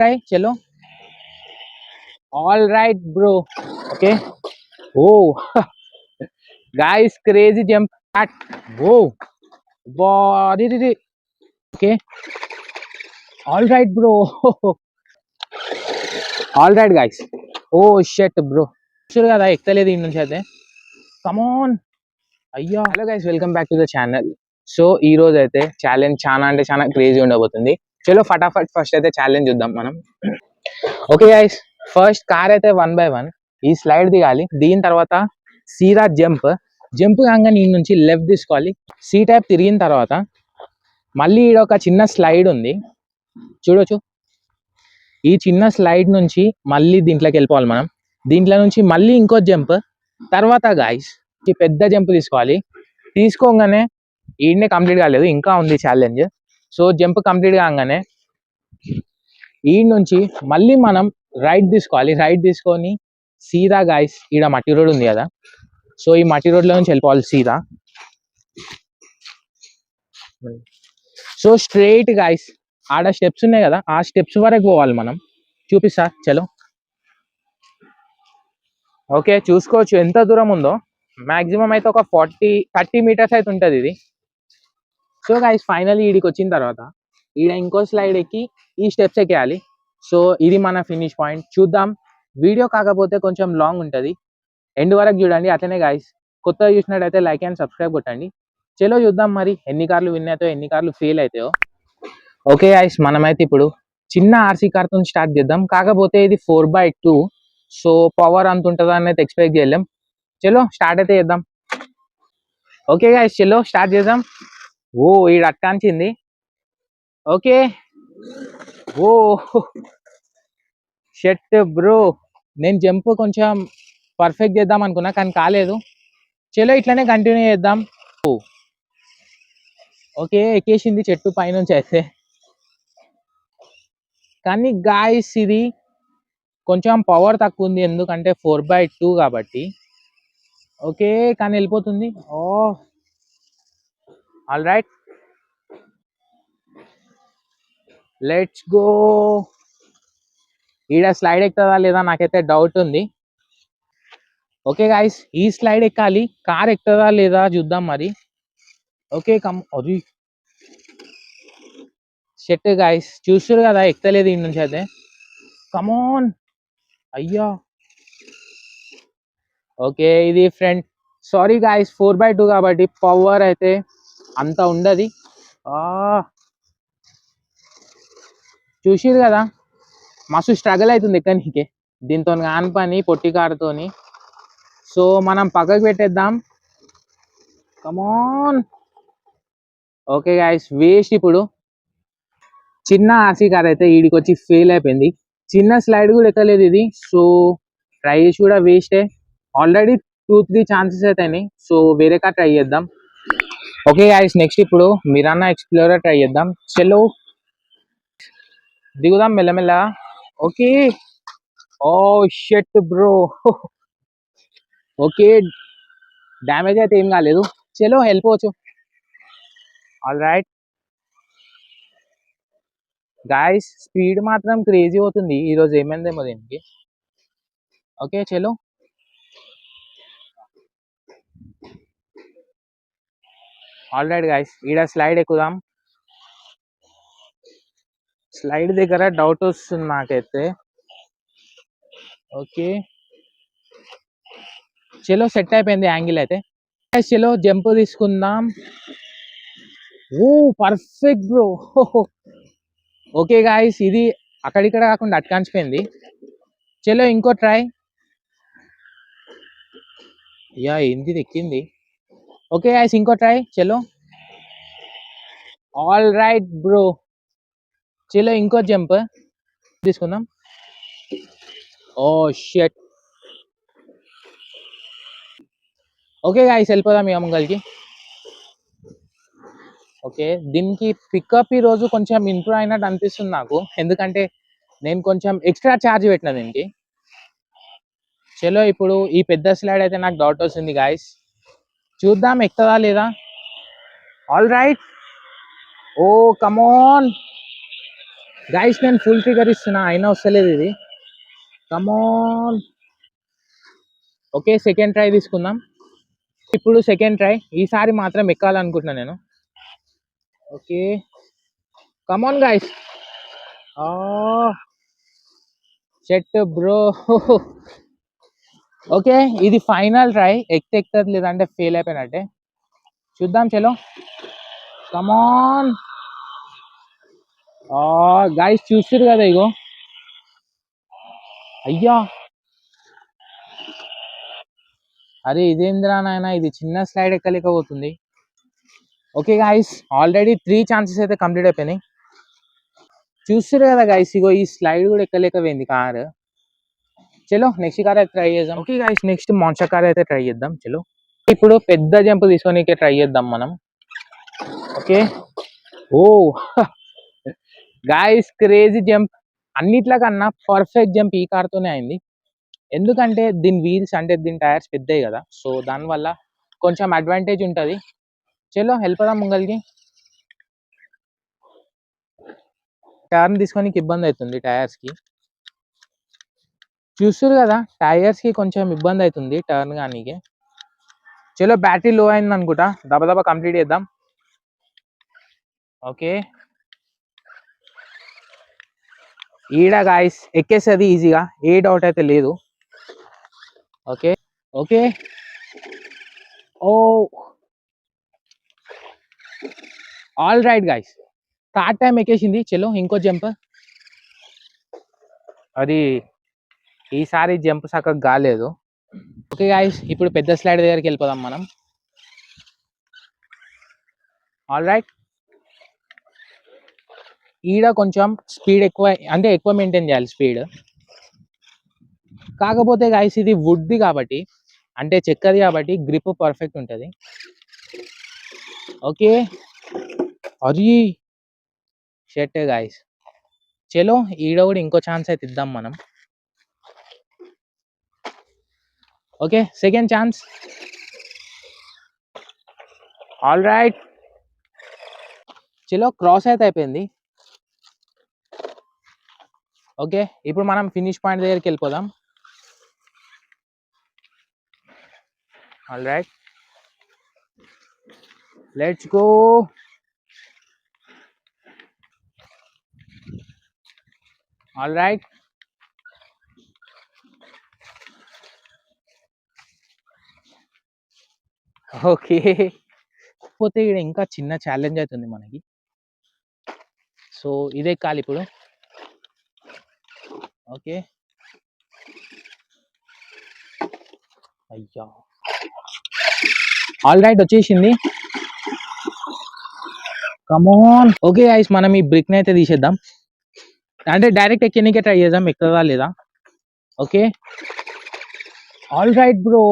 Right, chalo. All right, bro. Okay. Oh, guys, crazy jump at. Whoa. Wow. Okay. All right, bro. All right, guys. Oh shit, bro. Sure కదా ఎక్కలేదు ఈ నుంచి అయితే. Come on. అయ్యా. Hello guys, welcome back to the channel. So ఈ రోజు అయితే challenge చాలా అంటే చాలా క్రేజీ ఉండబోతుంది. చలో ఫటాఫట్ ఫస్ట్ అయితే ఛాలెంజ్ చూద్దాం మనం. ఓకే గైస్, ఫస్ట్ కార్ అయితే 1 by 1 ఈ స్లైడ్ దిగాలి. దీని తర్వాత సీదా జంప్ కాగానే ఈ నుంచి లెఫ్ట్ తీసుకోవాలి. సి టైప్ తిరిగిన తర్వాత మళ్ళీ ఈడ ఒక చిన్న స్లైడ్ ఉంది చూడొచ్చు. ఈ చిన్న స్లైడ్ నుంచి మళ్ళీ దీంట్లోకి వెళ్ళిపోవాలి మనం. దీంట్లో నుంచి మళ్ళీ ఇంకో జంప్, తర్వాత గాయస్ ఈ పెద్ద జంప్ తీసుకోవాలి. తీసుకోగానే ఈడనే కంప్లీట్ కాలేదు, ఇంకా ఉంది ఛాలెంజ్. సో జంప్ కంప్లీట్ కాగానే ఈ నుంచి మళ్ళీ మనం రైట్ తీసుకోవాలి. రైట్ తీసుకొని సీదా గాయస్ ఈడ మట్టి రోడ్ ఉంది కదా, సో ఈ మట్టి రోడ్లో నుంచి వెళ్ళిపోవాలి సీదా. సో స్ట్రైట్ గాయస్ ఆడ స్టెప్స్ ఉన్నాయి కదా, ఆ స్టెప్స్ వరకు పోవాలి మనం. చూపిస్తా చలో. ఓకే, చూసుకోవచ్చు ఎంత దూరం ఉందో. మ్యాక్సిమం అయితే ఒక 30 మీటర్స్ అయితే ఉంటుంది ఇది. సో గాయస్ ఫైనల్లీ ఈడికి వచ్చిన తర్వాత ఈడ ఇంకో స్లైడ్ ఎక్కి ఈ స్టెప్స్ ఎక్కేయాలి. సో ఇది మన ఫినిష్ పాయింట్. చూద్దాం. వీడియో కాకపోతే కొంచెం లాంగ్ ఉంటుంది, ఎండ్ వరకు చూడండి. అట్లనే గాయస్ కొత్తగా చూసినట్టయితే లైక్ అండ్ సబ్స్క్రైబ్ కొట్టండి. చలో చూద్దాం మరి ఎన్ని కార్లు విన్ అవుతాయో, ఎన్ని కార్లు ఫెయిల్ అవుతాయో. ఓకే గాయస్, మనమైతే ఇప్పుడు చిన్న ఆర్సీ కార్తో స్టార్ట్ చేద్దాం. కాకపోతే ఇది 4x2, సో పవర్ అంత ఉంటుందా అనేది ఎక్స్పెక్ట్ చేయలేం. చలో స్టార్ట్ అయితే చేద్దాం. ఓకే గాయస్, చలో స్టార్ట్ చేద్దాం. ఓ ఈడ అట్కాంచింది. ఓకే. ఓ షెట్ బ్రో, నేను జంప్ కొంచెం పర్ఫెక్ట్ చేద్దాం అనుకున్నా కానీ కాలేదు. చలో ఇట్లనే కంటిన్యూ చేద్దాం. ఓకే, ఎక్కేసింది చెట్టు పైనుంచి అయితే. కానీ గాయస్ ఇది కొంచెం పవర్ తక్కువ ఉంది, ఎందుకంటే 4x2 కాబట్టి. ఓకే, కానీ వెళ్ళిపోతుంది. ఓ ఆల్ రైట్, లెట్స్ గో. ఈడ స్లైడ్ ఎక్కుతుందా లేదా నాకైతే డౌట్ ఉంది. ఓకే గాయస్, ఈ స్లైడ్ ఎక్కాలి. కార్ ఎక్కుతుందా లేదా చూద్దాం మరి. ఓకే అది షెట్ గాయస్, చూస్తారు కదా ఎక్కలేదు ఈ నుంచి అయితే. కమోన్ అయ్యా. ఓకే, ఇది ఫ్రంట్. సారీ గాయస్, 4x2 కాబట్టి పవర్ అయితే అంత ఉండదు. చూసిరు కదా మస్తు స్ట్రగుల్ అవుతుంది ఎక్కడికే దీంతో కాని పని, పొట్టి కారుతోని. సో మనం పక్కకు పెట్టేద్దాం. కమోన్. Okay guys, waste. ఇప్పుడు చిన్న ఆర్సీ కార్ అయితే ఈడికి వచ్చి ఫెయిల్ అయిపోయింది. చిన్న స్లైడ్ కూడా ఎక్కలేదు ఇది. సో ట్రై చేసి కూడా వేస్టే. ఆల్రెడీ 2-3 ఛాన్సెస్ అవుతాయి. సో వేరే కార్ ట్రై చేద్దాం. ఓకే గాయస్, నెక్స్ట్ ఇప్పుడు మిరానా ఎక్స్ప్లోరర్ ట్రై చేద్దాం. చలో దిగుదాం మెల్లమెల్ల. ఓకే. ఓ షెట్ బ్రో. ఓకే, డ్యామేజ్ అయితే ఏం కాలేదు. చలో వెళ్ళిపోవచ్చు. ఆల్ రైట్ గాయస్, స్పీడ్ మాత్రం క్రేజీ అవుతుంది ఈరోజు, ఏమైందేమో దీనికి. ఓకే చలో. ఆల్ రైట్ గాయస్, ఈడ స్లైడ్ ఎక్కుదాం. స్లైడ్ దగ్గర డౌట్ వస్తుంది నాకైతే. ఓకే చలో, సెట్ అయిపోయింది యాంగిల్ అయితే. చలో జంప్ తీసుకుందాం. ఓ పర్ఫెక్ట్ బ్రో. ఓకే గాయస్, ఇది అక్కడిక్కడ కాకుండా అట్కాంచిపోయింది. చలో ఇంకో ట్రై. యా ఏంది ఎక్కింది. ఓకే గాయస్, ఇంకో ట్రై. చలో. All right bro. చలో ఇంకో జంప్ తీసుకుందాం. ఓ షెట్. ఓకే గాయస్, వెళ్ళిపోదాం ఇక ముంగల్కి. ఓకే, దీనికి పికప్ ఈ రోజు కొంచెం ఇంప్రూవ్ అయినట్టు అనిపిస్తుంది నాకు, ఎందుకంటే నేను కొంచెం ఎక్స్ట్రా ఛార్జ్ పెట్టిన దీనికి. చలో ఇప్పుడు ఈ పెద్ద స్లైడ్ అయితే నాకు డౌట్ వస్తుంది గాయస్, చూద్దాం ఎక్కుతుందా లేదా. All right. Oh come on. Guys నేను ఫుల్ ట్రిగర్ ఇస్తున్నా అయినా వస్తలేదు ఇది. కమాన్. ఓకే సెకండ్ ట్రై తీసుకుందాం. ఇప్పుడు సెకండ్ ట్రై, ఈసారి మాత్రం ఎక్కాలనుకుంటున్నా నేను. Okay come on guys. Shit bro. Okay ఇది ఫైనల్ ట్రై, ఎక్కుతుంది లేదంటే ఫెయిల్ అయిపోయినట్టే. చూద్దాం చలో. కమాన్. గైస్ చూస్తారు కదా ఇగో. అయ్యా అరే ఇదేంద్రా నాయన, ఇది చిన్న స్లైడ్ ఎక్కలేకపోతుంది. ఓకే గైస్ ఆల్రెడీ 3 ఛాన్సెస్ అయితే కంప్లీట్ అయిపోయినాయి. చూస్తారు కదా గైస్ ఇగో, ఈ స్లైడ్ కూడా ఎక్కలేకపోయింది కార్. చలో నెక్స్ట్ కార్ అయితే ట్రై చేద్దాం. Okay guys next monster car అయితే ట్రై చేద్దాం చలో. ఇప్పుడు పెద్ద జంప్ తీసుకోనికే ట్రై చేద్దాం మనం. Okay oh guys crazy jump. అన్నిట్ల కన్నా పర్ఫెక్ట్ జంప్ ఈ కార్ తోనే అయింది. ఎందుకంటే దీని వీల్స్ అంటే దీని టైర్స్ పెద్దవి కదా, సో దానివల్ల కొంచెం అడ్వాంటేజ్ ఉంటుంది. చలో వెళ్ళిపోదాం ముంగల్కి. టర్న్ తీసుకోనికి ఇబ్బంది అవుతుంది టైర్స్ కి. చూస్తారు కదా టైర్స్ కి కొంచెం ఇబ్బంది అవుతుంది టర్న్ కానీ. చలో బ్యాటరీ లో అయింది అనుకుంటా, దబదబా కంప్లీట్ చేద్దాం. ఓకే ఈడ గాయస్ ఎక్కేసేది ఈజీగా, ఏ డౌట్ అయితే లేదు. Okay okay oh all right guys, third time ఎక్కేసింది. చలో ఇంకో జంప్. అది ఈసారి జంప్ చక్కగా కాలేదు. ఓకే గాయస్ ఇప్పుడు పెద్ద స్లైడ్ దగ్గరికి వెళ్ళిపోదాం మనం. ఆల్ రైట్ ఈడ కొంచెం స్పీడ్ ఎక్కువ, అంటే ఎక్కువ మెయింటైన్ చేయాలి స్పీడ్. కాకపోతే గాయస్ ఇది వుడ్ది కాబట్టి, అంటే చెక్కది కాబట్టి గ్రిప్ పర్ఫెక్ట్ ఉంటుంది. ఓకే అది షెట్ గాయస్. చలో ఈడ కూడా ఇంకో ఛాన్స్ అయితే ఇద్దాం మనం. Okay second chance. All right చలో క్రాస్ అయితే అయిపోయింది. ఓకే ఇప్పుడు మనం ఫినిష్ పాయింట్ దగ్గరికి వెళ్ళిపోదాం. All right let's go. All right okay పోతే ఇక్కడ ఇంకా చిన్న ఛాలెంజ్ అవుతుంది మనకి. సో ఇదే కాలి ఇప్పుడు. ఓకే అయ్యా ఆల్ రైట్ వచ్చేసింది. కమోన్. ఓకే ఐస్ మనం ఈ బ్రిక్ని అయితే తీసేద్దాం, అంటే డైరెక్ట్ ఎక్కనికే ట్రై చేద్దాం ఎక్కువగా లేదా. Okay all right bro.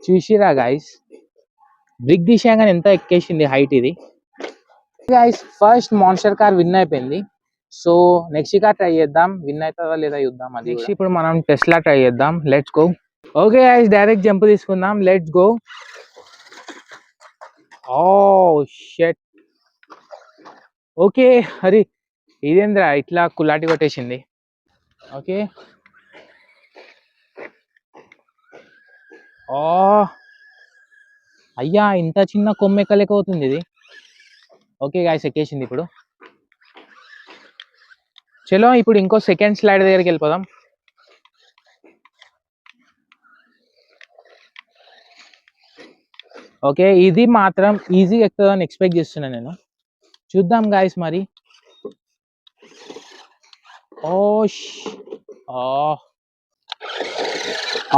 చూసిరా గైస్ బ్రిక్ తీసేయగానే ఎంత ఎక్కేసింది హైట్ ఇది. Guys first monster car win అయిపోయింది. సో నెక్స్ట్ కార్ ట్రై చేద్దాం, విన్ అవుతుందా లేదా చూద్దాం. అది నెక్స్ట్ ఇప్పుడు మనం టెస్లా ట్రై చేద్దాం. Let's go. Okay guys direct jump తీసుకుందాం. Let's go. Oh shit. Okay Hari ఇదేంద్రా ఇట్లా కులాటి కొట్టేసింది. ఓకే ఓ అయ్యా ఇంత చిన్న కొమ్మ ఎక్కలేకపోతుంది ఇది. ఓకే గాయస్ ఎక్కేసింది ఇప్పుడు. చలో ఇప్పుడు ఇంకో సెకండ్ స్లైడ్ దగ్గరికి వెళ్ళిపోదాం. ఓకే ఇది మాత్రం ఈజీగా ఎక్కుతుందని ఎక్స్పెక్ట్ చేస్తున్నాను నేను. చూద్దాం గాయస్ మరి. ఓ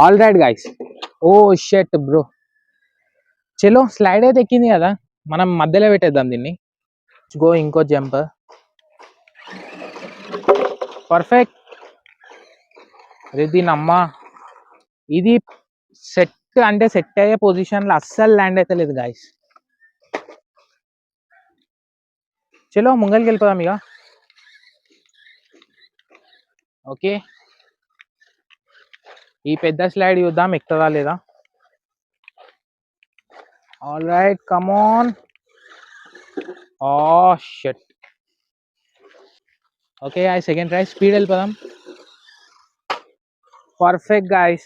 ఆల్ రైట్ గాయస్. ఓ షట్ బ్రో. చలో స్లైడ్ అయితే ఎక్కింది కదా, మనం మధ్యలో పెట్టేద్దాం దీన్ని. గో ఇంకో జంప్. పర్ఫెక్ట్. అరే దీని అమ్మ, ఇది సెట్ అంటే సెట్ అయ్యే పొజిషన్లో అస్సలు ల్యాండ్ అయితే లేదు గాయస్. చలో ముంగల్కి వెళ్ళిపోదాం ఇక. ఓకే ఈ పెద్ద స్లైడ్ చూద్దాం ఎక్కుతుందా లేదా. All right come on. Oh shit. Okay guys second try speed వెళ్ళిపోదాం. Perfect guys.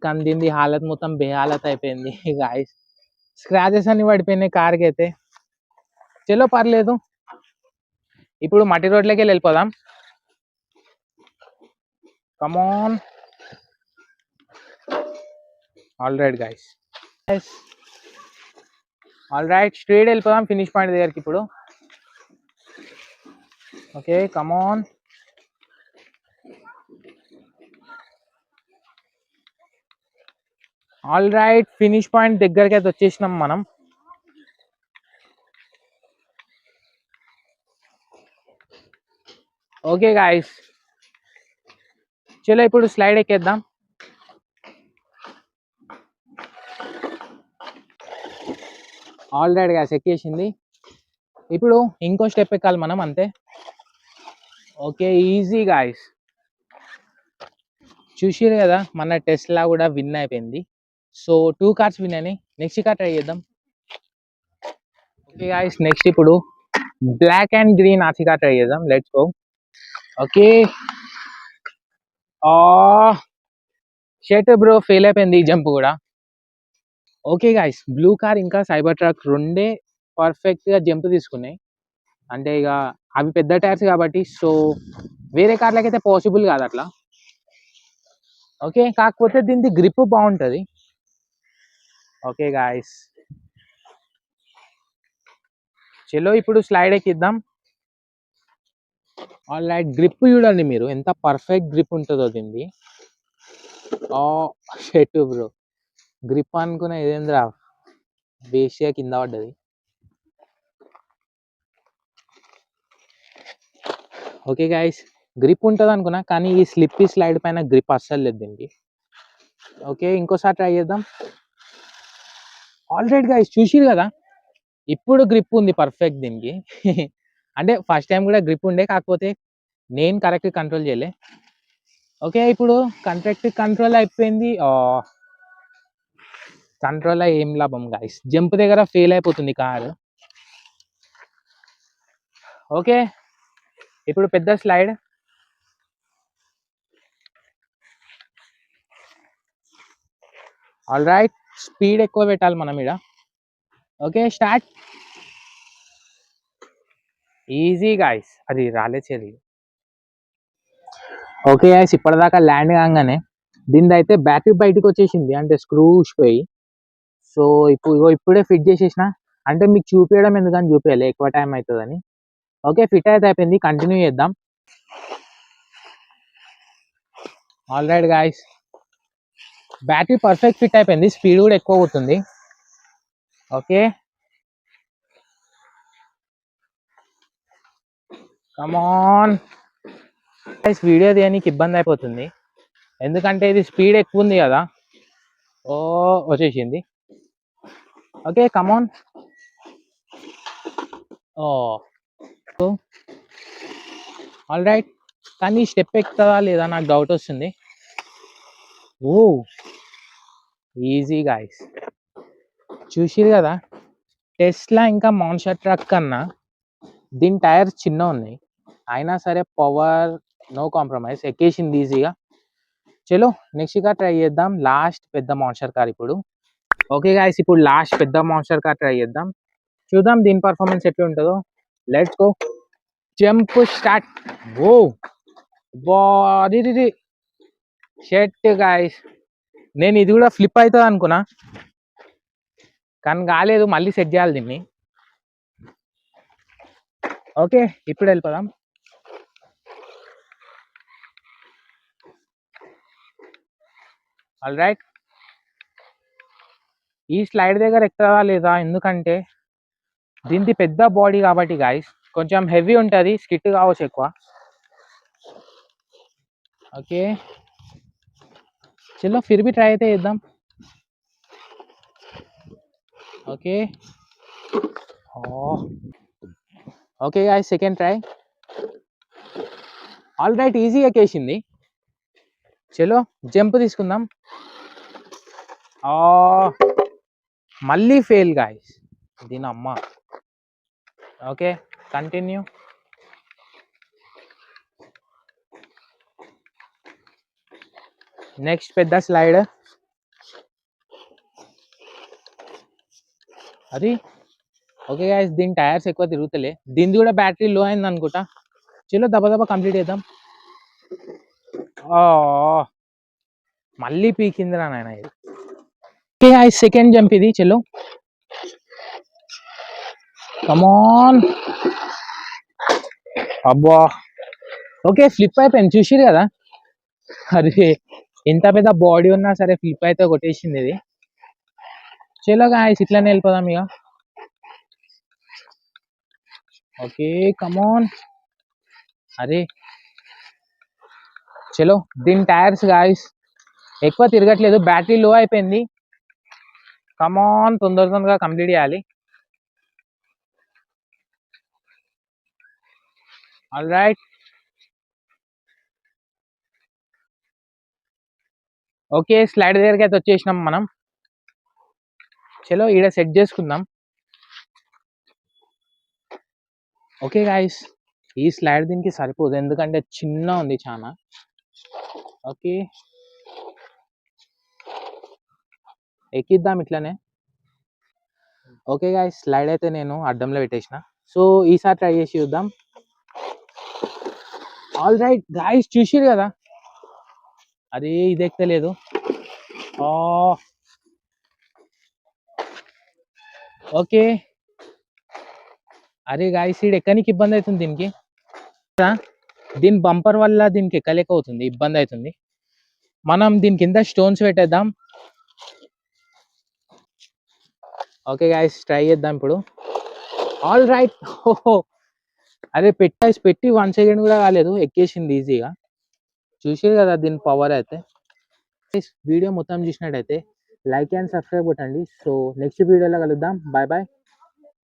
కానీ దీని హాలత్ మొత్తం బేహాలత్ అయిపోయింది గాయస్. స్క్రాచెస్ అన్ని పడిపోయినాయి కార్కి అయితే. చలో పర్లేదు, ఇప్పుడు మట్టి రోడ్లోకి వెళ్ళిపోదాం. Come on. All right guys, all right straight వెళ్ళిపోదాం ఫినిష్ పాయింట్ దగ్గరికి ఇప్పుడు. Okay come on. All right finish point దగ్గరికి అయితే వచ్చేసినాం మనం. ఓకే గాయస్, చలో ఇప్పుడు స్లైడ్ ఎక్కేద్దాం. ఆల్ రైట్ గాయస్ ఎక్కేసింది. ఇప్పుడు ఇంకో స్టెప్ ఎక్కాలి మనం అంతే. Okay easy guys. చూసిరు కదా మన టెస్లా కూడా విన్ అయిపోయింది. సో 2 కార్స్ విన్ అయినాయి. నెక్స్ట్ కార్ ట్రై చేద్దాం. ఓకే గాయస్ నెక్స్ట్ ఇప్పుడు black and green RC car try చేద్దాం. Let's go. Okay shit bro fail అయిపోయింది ఈ జంప్ కూడా. ఓకే గాయస్ బ్లూ కార్ ఇంకా సైబర్ ట్రక్ రెండే పర్ఫెక్ట్గా జంప్ తీసుకున్నాయి. అంటే ఇక అవి పెద్ద టైర్స్ కాబట్టి సో వేరే కార్లకైతే పాసిబుల్ కాదు అట్లా. ఓకే కాకపోతే దీనికి గ్రిప్ బాగుంటుంది. ఓకే గాయస్ చలో ఇప్పుడు స్లైడ్ ఎక్కిద్దాం. ఆల్ రైట్ గ్రిప్ చూడండి మీరు ఎంత పర్ఫెక్ట్ గ్రిప్ ఉంటుందో దీన్ని. షెట్ బ్రో గ్రిప్ అనుకున్న ఇదేంద్రా బేసియా కింద పడ్డది. ఓకే గాయస్ గ్రిప్ ఉంటుంది అనుకున్నా కానీ ఈ స్లిప్పీ స్లైడ్ పైన గ్రిప్ అస్సలు లేదు దీనికి. ఓకే ఇంకోసారి ట్రై చేద్దాం. ఆల్ రైట్ గాయస్ చూసిరు కదా ఇప్పుడు గ్రిప్ ఉంది పర్ఫెక్ట్ దీనికి. అంటే ఫస్ట్ టైం కూడా గ్రిప్ ఉండే కాకపోతే నేను కరెక్ట్ కంట్రోల్ చేయలే. ఓకే ఇప్పుడు కంట్రోల్ అయిపోయింది. కంట్రోల్ ఏం లాభం గాయస్, జంప్ దగ్గర ఫెయిల్ అయిపోతుంది కారు. ఓకే ఇప్పుడు పెద్ద స్లైడ్. ఆల్ రైట్ స్పీడ్ ఎక్కువ పెట్టాలి మనం ఇక్కడ. Okay start. ఈజీ గాయస్, అది రాలే చెరి. ఓకే గాయస్ ఇప్పటిదాకా ల్యాండ్ కాగానే దీని అయితే బ్యాటరీ బయటకు వచ్చేసింది, అంటే స్క్రూస్ పోయి. సో ఇప్పుడే ఫిట్ చేసేసిన, అంటే మీకు చూపించడం ఎందుకని చూపించాలి ఎక్కువ టైం అవుతుందని. ఓకే ఫిట్ అయితే అయిపోయింది, కంటిన్యూ చేద్దాం. All right guys battery perfect fit అయిపోయింది, స్పీడ్ కూడా ఎక్కువ అవుతుంది. ఓకే కమాన్ గైస్, వీడియో తీయడానికి ఇబ్బంది అయిపోతుంది ఎందుకంటే ఇది స్పీడ్ ఎక్కువ ఉంది కదా. వచ్చేసింది. Okay come on. ఆల్ రైట్ కానీ స్టెప్ ఎక్కుతుందా లేదా నాకు డౌట్ వస్తుంది. ఈజీ గాయస్ చూసిరు కదా టెస్లా ఇంకా మాన్స్టర్ ట్రక్ కన్నా దీని టైర్స్ చిన్న ఉన్నాయి, అయినా సరే పవర్ నో కాంప్రమైజ్, ఎక్కేసింది ఈజీగా. చలో నెక్స్ట్ కార్ ట్రై చేద్దాం, లాస్ట్ పెద్ద మాన్స్టర్ కార్ ఇప్పుడు. ఓకే గాయస్ ఇప్పుడు లాస్ట్ పెద్ద మాన్స్టర్ కార్ ట్రై చేద్దాం, చూద్దాం దీని పర్ఫార్మెన్స్ ఎట్లా ఉంటుందో. Let's go. Jump start. Body shit guys, నేను ఇది కూడా ఫ్లిప్ అవుతుంది అనుకున్నా కానీ కాలేదు, మళ్ళీ సెట్ చేయాలి దీన్ని. ఓకే ఇప్పుడు వెళ్ళిపోదాం. ఆల్ రైట్ ఈ స్లైడ్ దగ్గర ఎక్కుతుందా లేదా, ఎందుకంటే దీనికి పెద్ద బాడీ కాబట్టి గాయస్ కొంచెం హెవీ ఉంటుంది, స్కిట్ కావచ్చు ఎక్కువ. ఓకే చలో ఫిర్ भी ట్రై అయితే చేద్దాం. Okay okay guys second try. All right easy ఎక్కేసింది. చలో జంప్ తీసుకుందాం. మళ్ళీ ఫెయిల్ గాయస్ దీని అమ్మ. Okay continue. నెక్స్ట్ పెద్ద స్లైడ్. అది ఓకే గైస్, దీని టైర్స్ ఎక్కువ తిరుగుతలే, దీనిది కూడా బ్యాటరీ లో అయింది అనుకుంటా. చలో దబ దబ కంప్లీట్ చేద్దాం. మళ్ళీ పీకిందిరా నాయన ఇది. ఓకే గైస్, సెకండ్ జంప్ ఇది. చలో కమాన్. అబ్బా ఓకే, ఫ్లిప్ అయిపోయింది, చూసిరు కదా. అరే ఎంత పెద్ద బాడీ ఉన్నా సరే ఫ్లిప్ అయితే కొట్టేసింది ఇది. చలో గాయస్, ఇట్లనే వెళ్ళిపోదాం ఇక. Okay come on. అరే చలో, దీని టైర్స్ గాయస్ ఎక్కువ తిరగట్లేదు, బ్యాటరీ లో అయిపోయింది. కమాన్, తొందరగా కంప్లీట్ చేయాలి. All right. ఓకే, స్లైడ్ దగ్గరికి అయితే వచ్చేసినాం మనం. చలో ఈడ సెట్ చేసుకుందాం. ఓకే గాయస్, ఈ స్లైడ్ దీనికి సరిపోదు, ఎందుకంటే చిన్న ఉంది చాలా. ఓకే ఎక్కిద్దాం ఇట్లనే. ఓకే గాయస్, స్లైడ్ అయితే నేను అడ్డంలో పెట్టేసిన, సో ఈసారి ట్రై చేసి చూద్దాం. ఆల్ రైట్ గాయస్, చూసిరు కదా. అరే ఇది ఎక్కలేదు. ఓకే అరే గాయస్, ఈడ ఎక్కనికి ఇబ్బంది అవుతుంది దీనికి. దీని బంపర్ వల్ల దీనికి ఎక్కలేక అవుతుంది, ఇబ్బంది అవుతుంది. మనం దీని కింద స్టోన్స్ పెట్టేద్దాం. ఓకే గాయస్, ట్రై చేద్దాం ఇప్పుడు. All right. ఓహో అరే పెట్టి 1 సెకండ్ కూడా కాలేదు, ఎక్కేసింది ఈజీగా. చూసారు కదా దీని పవర్ అయితే. వీడియో మొత్తం చూసినట్టయితే లైక్ అండ్ సబ్స్క్రైబ్ కొట్టండి. సో నెక్స్ట్ వీడియోలో కలుద్దాం. Bye bye.